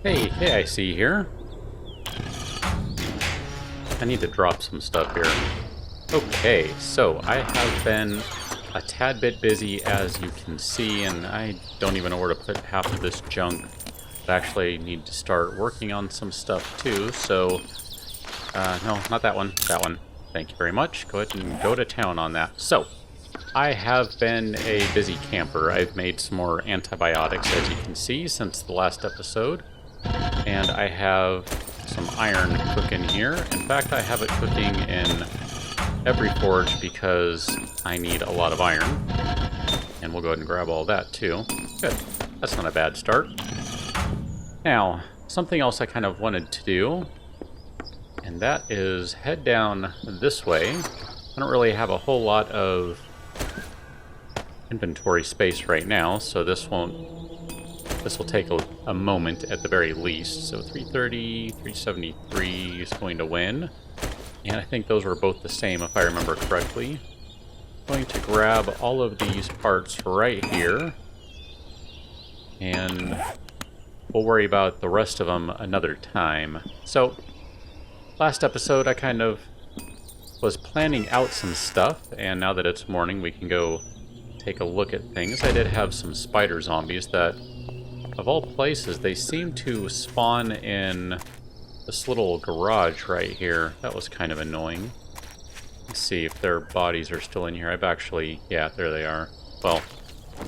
Hey, I see here. I need to drop some stuff here. Okay, so I have been a tad bit busy, as you can see, and I don't even know where to put half of this junk. I actually need to start working on some stuff too, so... no, not that one. That one. Thank you very much. Go ahead and go to town on that. So, I have been a busy camper. I've made some more antibiotics, as you can see, since the last episode. And I have some iron cooking here. In fact, I have it cooking in every forge because I need a lot of iron. And we'll go ahead and grab all that too. Good. That's not a bad start. Now, something else I kind of wanted to do, and that is head down this way. I don't really have a whole lot of inventory space right now, so this will take a moment at the very least. So 330, 373 is going to win. And I think those were both the same if I remember correctly. I'm going to grab all of these parts right here. And we'll worry about the rest of them another time. So, last episode I kind of was planning out some stuff, and now that it's morning we can go take a look at things. I did have some spider zombies that, of all places, they seem to spawn in this little garage right here. That was kind of annoying. Let's see if their bodies are still in here. I've actually... yeah, there they are. Well,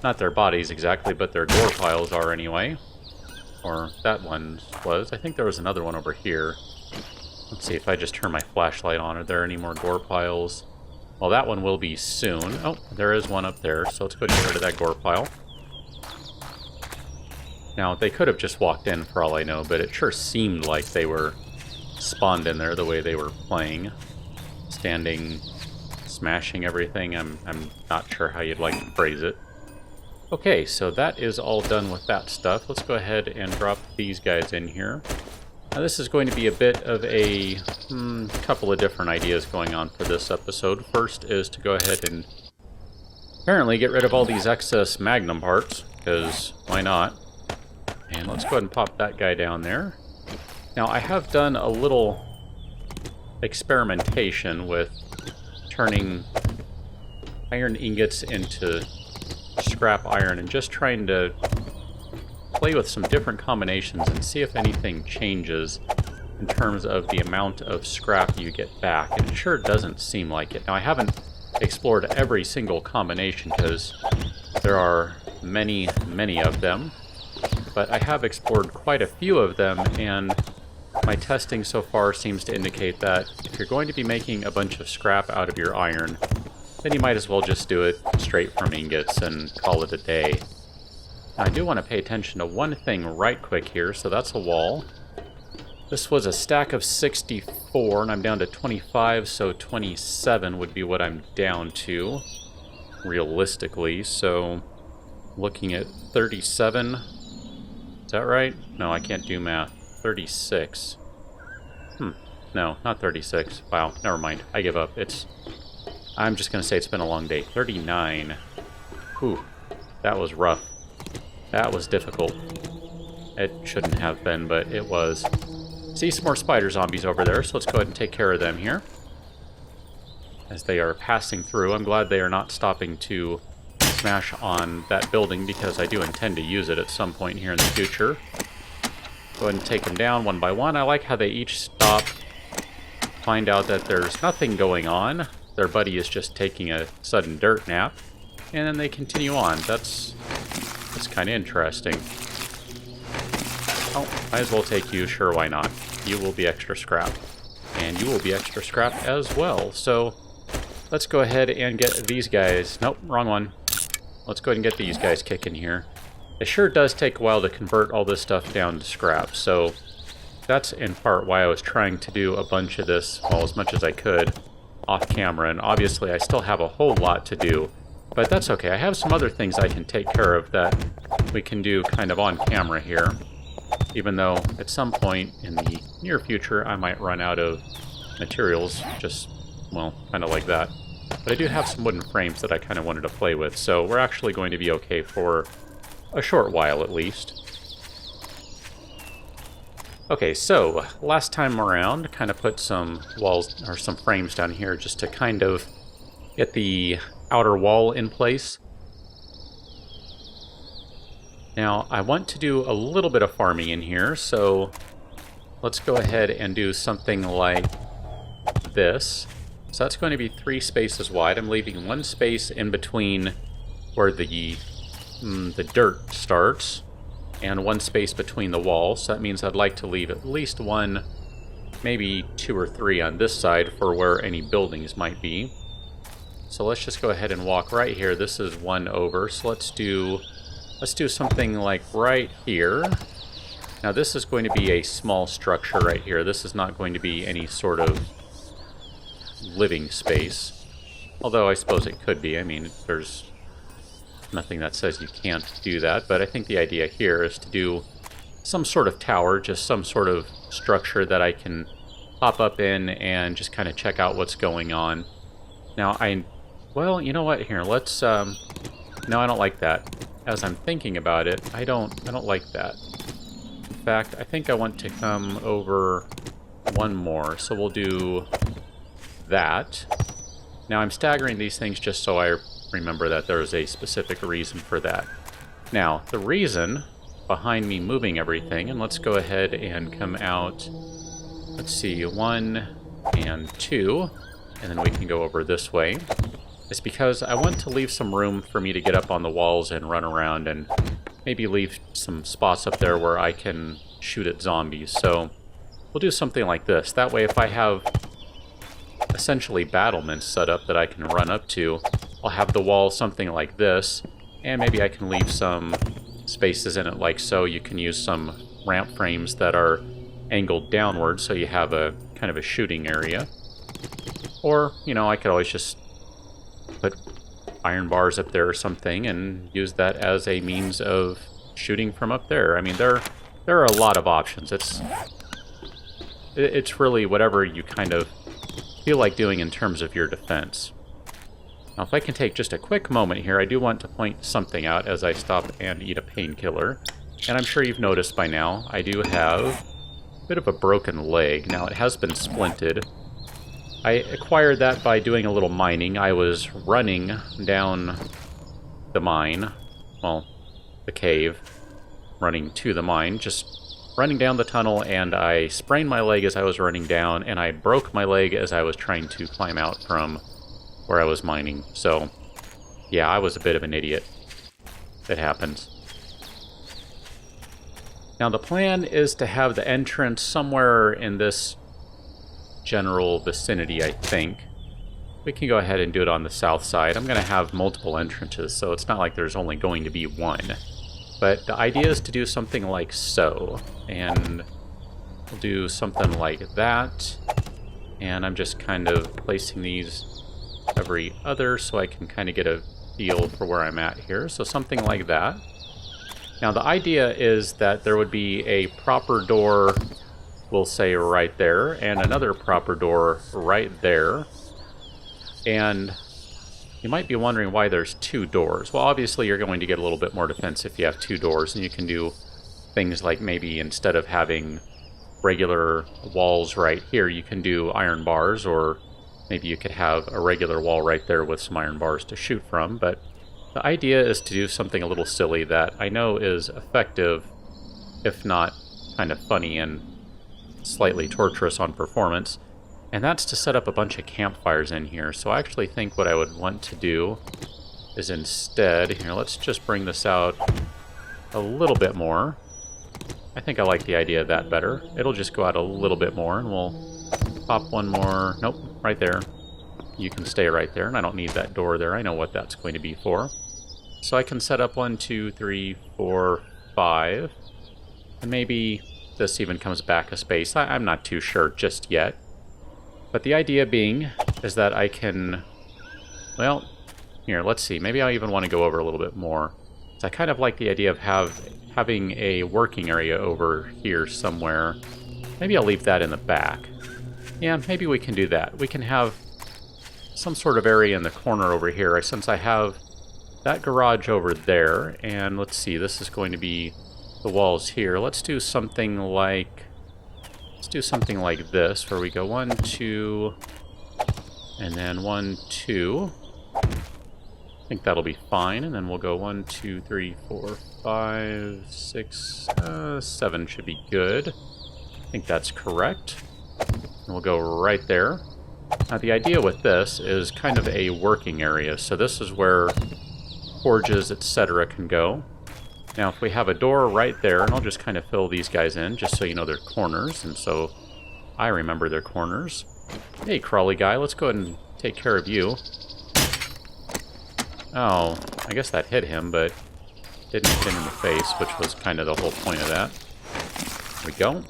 not their bodies exactly, but their door piles are anyway. Or that one was. I think there was another one over here. Let's see if I just turn my flashlight on. Are there any more gore piles? Well, that one will be soon. Oh, there is one up there, so let's go get rid of that gore pile. Now, they could have just walked in for all I know, but it sure seemed like they were spawned in there the way they were playing. Standing, smashing everything. I'm not sure how you'd like to phrase it. Okay, so that is all done with that stuff. Let's go ahead and drop these guys in here. Now, this is going to be a bit of a couple of different ideas going on for this episode. First is to go ahead and apparently get rid of all these excess magnum parts, because why not? And let's go ahead and pop that guy down there. Now, I have done a little experimentation with turning iron ingots into scrap iron and just trying to play with some different combinations and see if anything changes in terms of the amount of scrap you get back. And it sure doesn't seem like it. Now, I haven't explored every single combination because there are many, many of them. But I have explored quite a few of them, and my testing so far seems to indicate that if you're going to be making a bunch of scrap out of your iron, then you might as well just do it straight from ingots and call it a day. Now, I do want to pay attention to one thing right quick here, so that's a wall. This was a stack of 64, and I'm down to 25, so 27 would be what I'm down to, realistically. So, looking at 37... is that right? No, I can't do math. 36. No, not 36. Wow, never mind. I give up. I'm just going to say it's been a long day. 39. Whew. That was rough. That was difficult. It shouldn't have been, but it was. See some more spider zombies over there, so let's go ahead and take care of them here. As they are passing through. I'm glad they are not stopping to smash on that building, because I do intend to use it at some point here in the future. Go ahead and take them down one by one. I like how they each stop, find out that there's nothing going on. Their buddy is just taking a sudden dirt nap, and then they continue on. That's kind of interesting. Oh, might as well take you. Sure, why not? You will be extra scrap. And you will be extra scrap as well. So, let's go ahead and get these guys. Nope, wrong one. Let's go ahead and get these guys kicking here. It sure does take a while to convert all this stuff down to scrap, so that's in part why I was trying to do a bunch of this, well, as much as I could, off camera, and obviously I still have a whole lot to do, but that's okay. I have some other things I can take care of that we can do kind of on camera here, even though at some point in the near future I might run out of materials, just, well, kind of like that. But I do have some wooden frames that I kind of wanted to play with, so we're actually going to be okay for a short while at least. Okay, so last time around, kind of put some walls or some frames down here just to kind of get the outer wall in place. Now, I want to do a little bit of farming in here, so let's go ahead and do something like this. So that's going to be 3 spaces wide. I'm leaving 1 space in between where the dirt starts, and 1 space between the walls. So that means I'd like to leave at least 1, maybe 2 or 3 on this side for where any buildings might be. So let's just go ahead and walk right here. This is 1 over, so let's do something like right here. Now this is going to be a small structure right here. This is not going to be any sort of living space. Although I suppose it could be. I mean, there's nothing that says you can't do that. But I think the idea here is to do some sort of tower, just some sort of structure that I can hop up in and just kind of check out what's going on. Now well, you know what? Here, let's, no, I don't like that. As I'm thinking about it, I don't like that. In fact, I think I want to come over 1 more, so we'll do that. Now I'm staggering these things just so I remember that there's a specific reason for that. Now, the reason behind me moving everything, and let's go ahead and come out, let's see, 1 and 2, and then we can go over this way. It's because I want to leave some room for me to get up on the walls and run around and maybe leave some spots up there where I can shoot at zombies. So we'll do something like this. That way if I have essentially battlements set up that I can run up to, I'll have the wall something like this, and maybe I can leave some spaces in it like so. You can use some ramp frames that are angled downward so you have a kind of a shooting area. Or, you know, I could always just put iron bars up there or something and use that as a means of shooting from up there. I mean, there are a lot of options. It's really whatever you kind of feel like doing in terms of your defense. Now, if I can take just a quick moment here, I do want to point something out as I stop and eat a painkiller. And I'm sure you've noticed by now, I do have a bit of a broken leg. Now, it has been splinted. I acquired that by doing a little mining. I was running down the mine, well, the cave, running to the mine, just running down the tunnel, and I sprained my leg as I was running down, and I broke my leg as I was trying to climb out from where I was mining. So, yeah, I was a bit of an idiot. It happens. Now, the plan is to have the entrance somewhere in this general vicinity, I think. We can go ahead and do it on the south side. I'm going to have multiple entrances, so it's not like there's only going to be one. But the idea is to do something like so. And we'll do something like that. And I'm just kind of placing these every other so I can kind of get a feel for where I'm at here. So something like that. Now the idea is that there would be a proper door, we'll say right there, and another proper door right there. And you might be wondering why there's 2 doors. Well, obviously you're going to get a little bit more defense if you have 2 doors, and you can do things like maybe instead of having regular walls right here, you can do iron bars, or maybe you could have a regular wall right there with some iron bars to shoot from. But the idea is to do something a little silly that I know is effective, if not kind of funny and slightly torturous on performance, and that's to set up a bunch of campfires in here. So I actually think what I would want to do is instead, here, let's just bring this out a little bit more. I think I like the idea of that better. It'll just go out a little bit more, and we'll pop one more. Nope, right there. You can stay right there, and I don't need that door there. I know what that's going to be for. So I can set up 1, 2, 3, 4, 5, and maybe this even comes back a space. I'm not too sure just yet. But the idea being is that I can, well, here, let's see. Maybe I even want to go over a little bit more. So I kind of like the idea of having a working area over here somewhere. Maybe I'll leave that in the back. Yeah, maybe we can do that. We can have some sort of area in the corner over here, since I have that garage over there. And let's see, this is going to be the walls here. Let's do something like Let's do something like this, where we go 1, 2, and then 1, 2. I think that'll be fine, and then we'll go 1, 2, 3, 4, 5, 6, 7 should be good. I think that's correct. And we'll go right there. Now the idea with this is kind of a working area, so this is where forges, etc. can go. Now if we have a door right there, and I'll just kind of fill these guys in, just so you know they're corners, and so I remember their corners. Hey crawly guy, let's go ahead and take care of you. Oh, I guess that hit him, but didn't hit him in the face, which was kind of the whole point of that. There we go.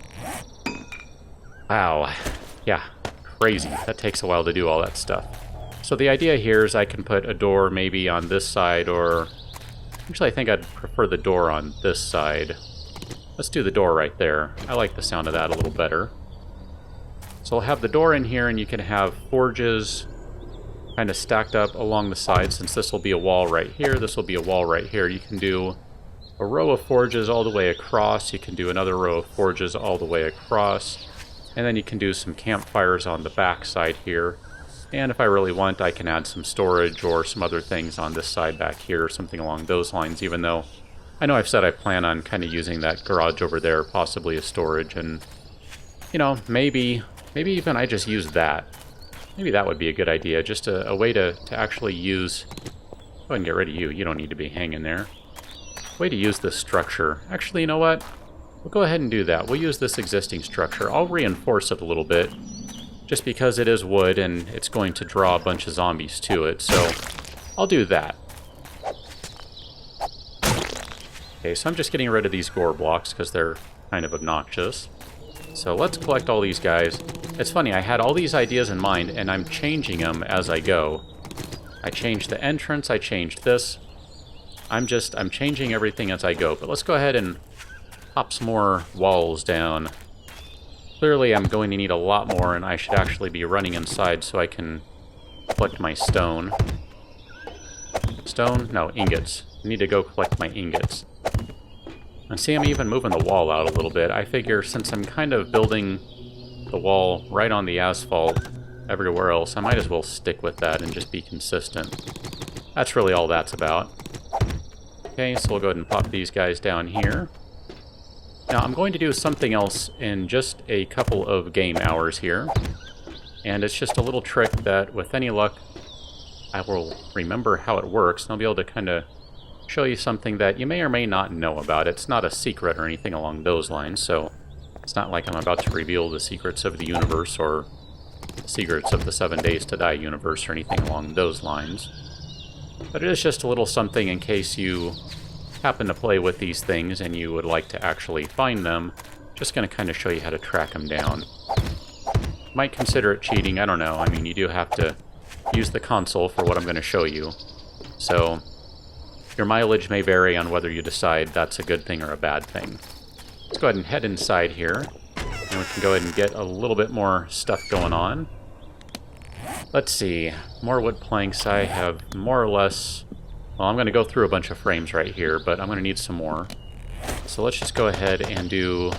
Wow. Yeah, crazy. That takes a while to do all that stuff. So the idea here is I can put a door maybe on this side, or... Actually, I think I'd prefer the door on this side. Let's do the door right there. I like the sound of that a little better. So I'll have the door in here, and you can have forges kind of stacked up along the side. Since this will be a wall right here, this will be a wall right here. You can do a row of forges all the way across. You can do another row of forges all the way across. And then you can do some campfires on the back side here. And if I really want, I can add some storage or some other things on this side back here, or something along those lines, even though I know I've said I plan on kind of using that garage over there possibly as storage. And, you know, maybe even I just use that. Maybe that would be a good idea, just a way to actually use... Go ahead and get rid of you. You don't need to be hanging there. Way to use this structure. Actually, you know what? We'll go ahead and do that. We'll use this existing structure. I'll reinforce it a little bit, just because it is wood and it's going to draw a bunch of zombies to it, so I'll do that. Okay, so I'm just getting rid of these gore blocks because they're kind of obnoxious. So let's collect all these guys. It's funny, I had all these ideas in mind, and I'm changing them as I go. I changed the entrance, I changed this. I'm changing everything as I go. But let's go ahead and pop some more walls down. Clearly I'm going to need a lot more, and I should actually be running inside so I can collect my stone. Stone? No, ingots. I need to go collect my ingots. And see, I'm even moving the wall out a little bit. I figure since I'm kind of building the wall right on the asphalt everywhere else, I might as well stick with that and just be consistent. That's really all that's about. Okay, so we'll go ahead and pop these guys down here. Now, I'm going to do something else in just a couple of game hours here. And it's just a little trick that, with any luck, I will remember how it works, and I'll be able to kind of show you something that you may or may not know about. It's not a secret or anything along those lines, so it's not like I'm about to reveal the secrets of the universe or the secrets of the 7 Days to Die universe or anything along those lines. But it is just a little something in case you happen to play with these things and you would like to actually find them. Just going to kind of show you how to track them down. Might consider it cheating, I don't know. I mean, you do have to use the console for what I'm going to show you. So your mileage may vary on whether you decide that's a good thing or a bad thing. Let's go ahead and head inside here, and we can go ahead and get a little bit more stuff going on. Let's see, more wood planks. I have more or less... Well, I'm going to go through a bunch of frames right here, but I'm going to need some more. So let's just go ahead and do...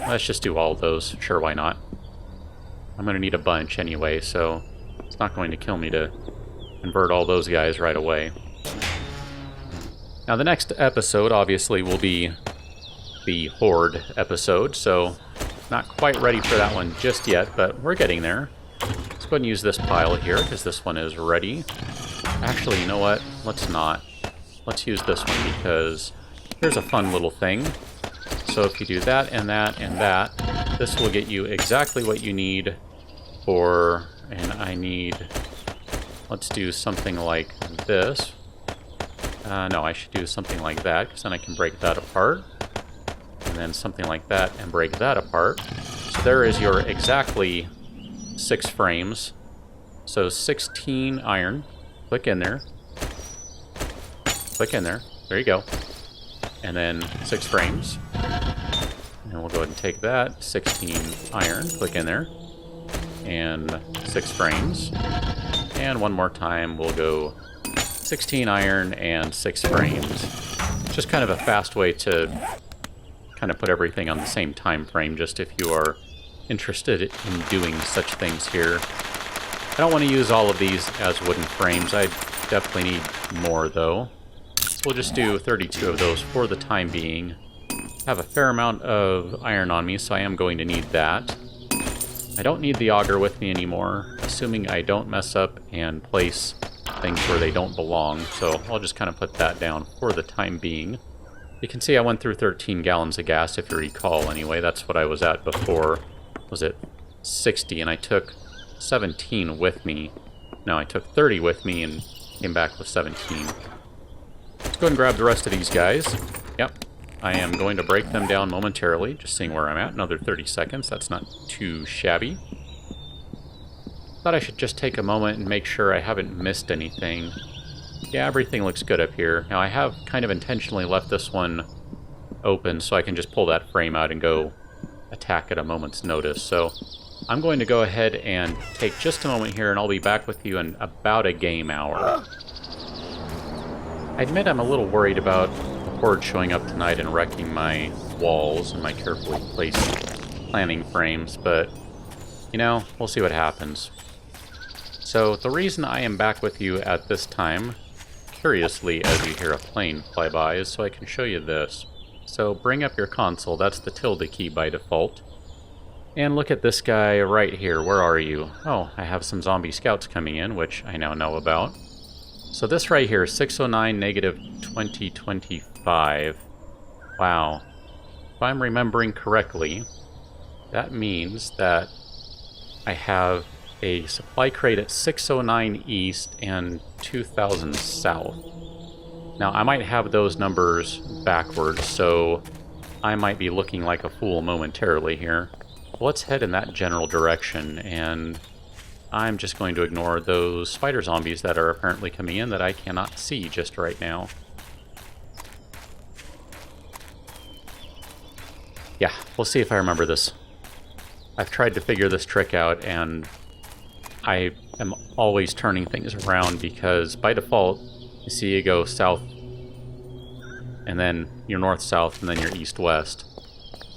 Let's just do all of those. Sure, why not? I'm going to need a bunch anyway, so it's not going to kill me to convert all those guys right away. Now, the next episode, obviously, will be the Horde episode, so not quite ready for that one just yet, but we're getting there. Let's go ahead and use this pile here, because this one is ready. Actually, you know what? Let's not. Let's use this one, because here's a fun little thing. So if you do that and that and that, this will get you exactly what you need for... And I need... Let's do something like this. No, I should do something like that, because then I can break that apart. And then something like that and break that apart. So there is your exactly 6 frames. So 16 iron. Click in there. Click in there. There you go. And then 6 frames. And we'll go ahead and take that. 16 iron. Click in there. And 6 frames. And one more time, we'll go 16 iron and 6 frames. Just kind of a fast way to kind of put everything on the same time frame, just if you are interested in doing such things here. I don't want to use all of these as wooden frames. I definitely need more, though. So we'll just do 32 of those for the time being. I have a fair amount of iron on me, so I am going to need that. I don't need the auger with me anymore, assuming I don't mess up and place things where they don't belong, so I'll just kind of put that down for the time being. You can see I went through 13 gallons of gas, if you recall, anyway. That's what I was at before. Was it 60, and I took 17 with me. No, I took 30 with me and came back with 17. Let's go and grab the rest of these guys. Yep, I am going to break them down momentarily, just seeing where I'm at. Another 30 seconds, that's not too shabby. Thought I should just take a moment and make sure I haven't missed anything. Yeah, everything looks good up here. Now, I have kind of intentionally left this one open so I can just pull that frame out and go attack at a moment's notice. So I'm going to go ahead and take just a moment here, and I'll be back with you in about a game hour. I admit I'm a little worried about the horde showing up tonight and wrecking my walls and my carefully placed planning frames, but, you know, we'll see what happens. So the reason I am back with you at this time, curiously as you hear a plane fly by, is so I can show you this. So bring up your console, that's the tilde key by default. And look at this guy right here, where are you? Oh, I have some zombie scouts coming in, which I now know about. So this right here, 609 negative 2025. Wow. If I'm remembering correctly, that means that I have a supply crate at 609 east and 2000 south. Now, I might have those numbers backwards, so I might be looking like a fool momentarily here. Let's head in that general direction, and I'm just going to ignore those spider zombies that are apparently coming in that I cannot see just right now. Yeah, we'll see if I remember this. I've tried to figure this trick out, and I am always turning things around because by default, you see you go south, and then you're north-south, and then you're east-west.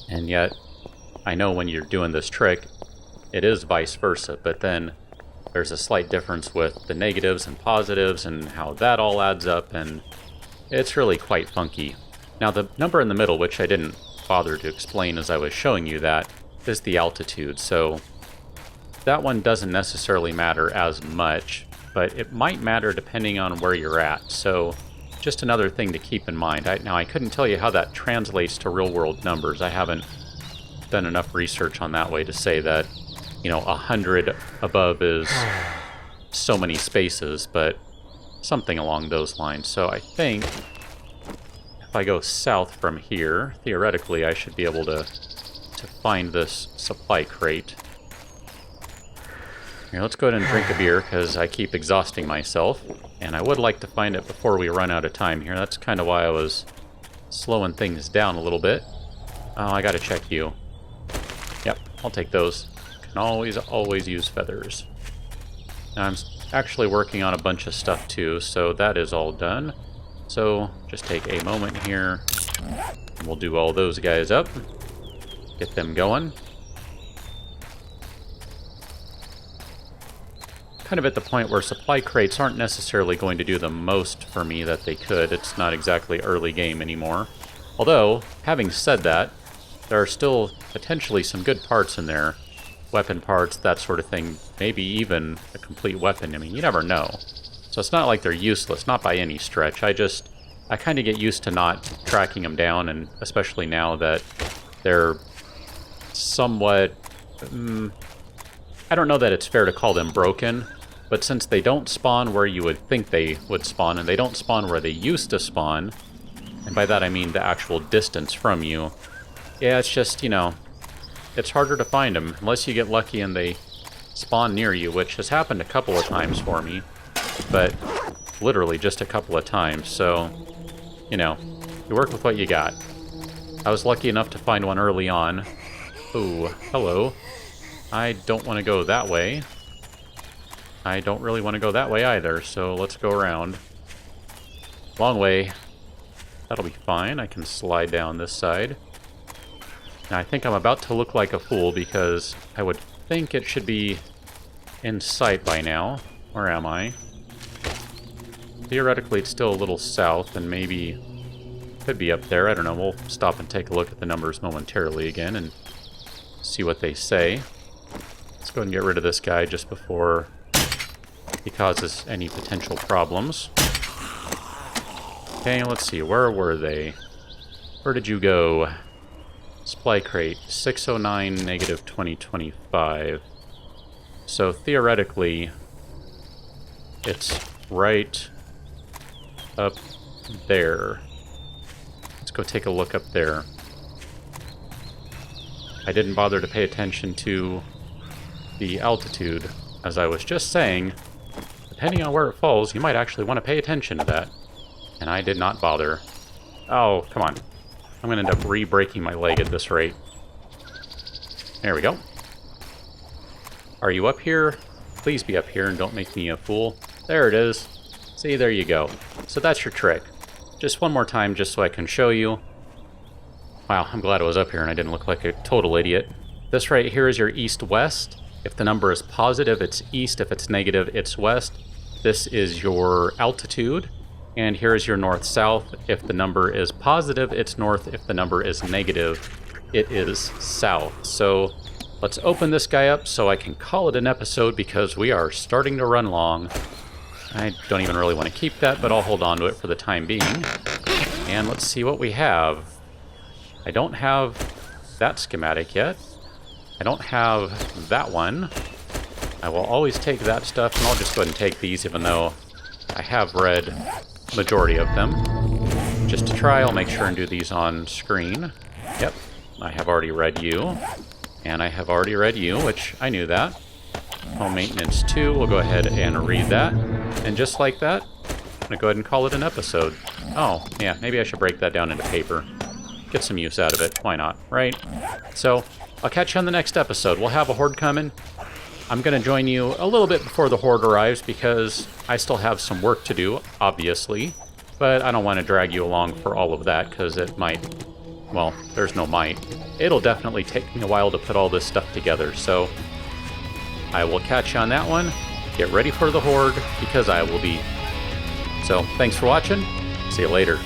And yet, I know when you're doing this trick, it is vice versa, but then there's a slight difference with the negatives and positives and how that all adds up, and it's really quite funky. Now, the number in the middle, which I didn't bother to explain as I was showing you that, is the altitude, so that one doesn't necessarily matter as much, but it might matter depending on where you're at, so just another thing to keep in mind. Now, I couldn't tell you how that translates to real-world numbers. I haven't done enough research on that way to say that, you know, 100 above is so many spaces, but something along those lines. So I think if I go south from here, theoretically, I should be able to find this supply crate. Here, let's go ahead and drink a beer, because I keep exhausting myself, and I would like to find it before we run out of time here. That's kind of why I was slowing things down a little bit. Oh, I gotta check you. Yep, I'll take those. Can always use feathers. Now, I'm actually working on a bunch of stuff too, so that is all done. So just take a moment here, and we'll do all those guys up. Get them going. Kind of at the point where supply crates aren't necessarily going to do the most for me that they could. It's not exactly early game anymore. Although, having said that, there are still potentially some good parts in there. Weapon parts, that sort of thing. Maybe even a complete weapon. I mean, you never know. So it's not like they're useless, not by any stretch. I kind of get used to not tracking them down, and especially now that they're somewhat... I don't know that it's fair to call them broken, but since they don't spawn where you would think they would spawn, and they don't spawn where they used to spawn, and by that I mean the actual distance from you, yeah, it's just, you know, it's harder to find them, unless you get lucky and they spawn near you, which has happened a couple of times for me, but literally just a couple of times, so, you know, you work with what you got. I was lucky enough to find one early on. Ooh, hello. I don't want to go that way. I don't really want to go that way either, so let's go around. Long way. That'll be fine. I can slide down this side. Now, I think I'm about to look like a fool because I would think it should be in sight by now. Where am I? Theoretically, it's still a little south and maybe could be up there. I don't know. We'll stop and take a look at the numbers momentarily again and see what they say. Let's go ahead and get rid of this guy just before he causes any potential problems. Okay, let's see. Where were they? Where did you go? Supply crate, 609, negative 2025. So theoretically, it's right up there. Let's go take a look up there. I didn't bother to pay attention to the altitude. As I was just saying, depending on where it falls, you might actually want to pay attention to that. And I did not bother. Oh, come on. I'm going to end up re-breaking my leg at this rate. There we go. Are you up here? Please be up here and don't make me a fool. There it is. See, there you go. So that's your trick. Just one more time just so I can show you. Wow, I'm glad I was up here and I didn't look like a total idiot. This right here is your east-west. If the number is positive, it's east. If it's negative, it's west. This is your altitude. And here is your north-south. If the number is positive, it's north. If the number is negative, it is south. So let's open this guy up so I can call it an episode because we are starting to run long. I don't even really want to keep that, but I'll hold on to it for the time being. And let's see what we have. I don't have that schematic yet. I don't have that one. I will always take that stuff, and I'll just go ahead and take these, even though I have read the majority of them. Just to try, I'll make sure and do these on screen. Yep, I have already read you. And I have already read you, which I knew that. Home maintenance 2, we'll go ahead and read that. And just like that, I'm going to go ahead and call it an episode. Oh, yeah, maybe I should break that down into paper. Get some use out of it. Why not, right? So, I'll catch you on the next episode. We'll have a horde coming. I'm going to join you a little bit before the horde arrives because I still have some work to do, obviously. But I don't want to drag you along for all of that because it might... Well, there's no might. It'll definitely take me a while to put all this stuff together, so... I will catch you on that one. Get ready for the horde, because I will be. So, thanks for watching. See you later.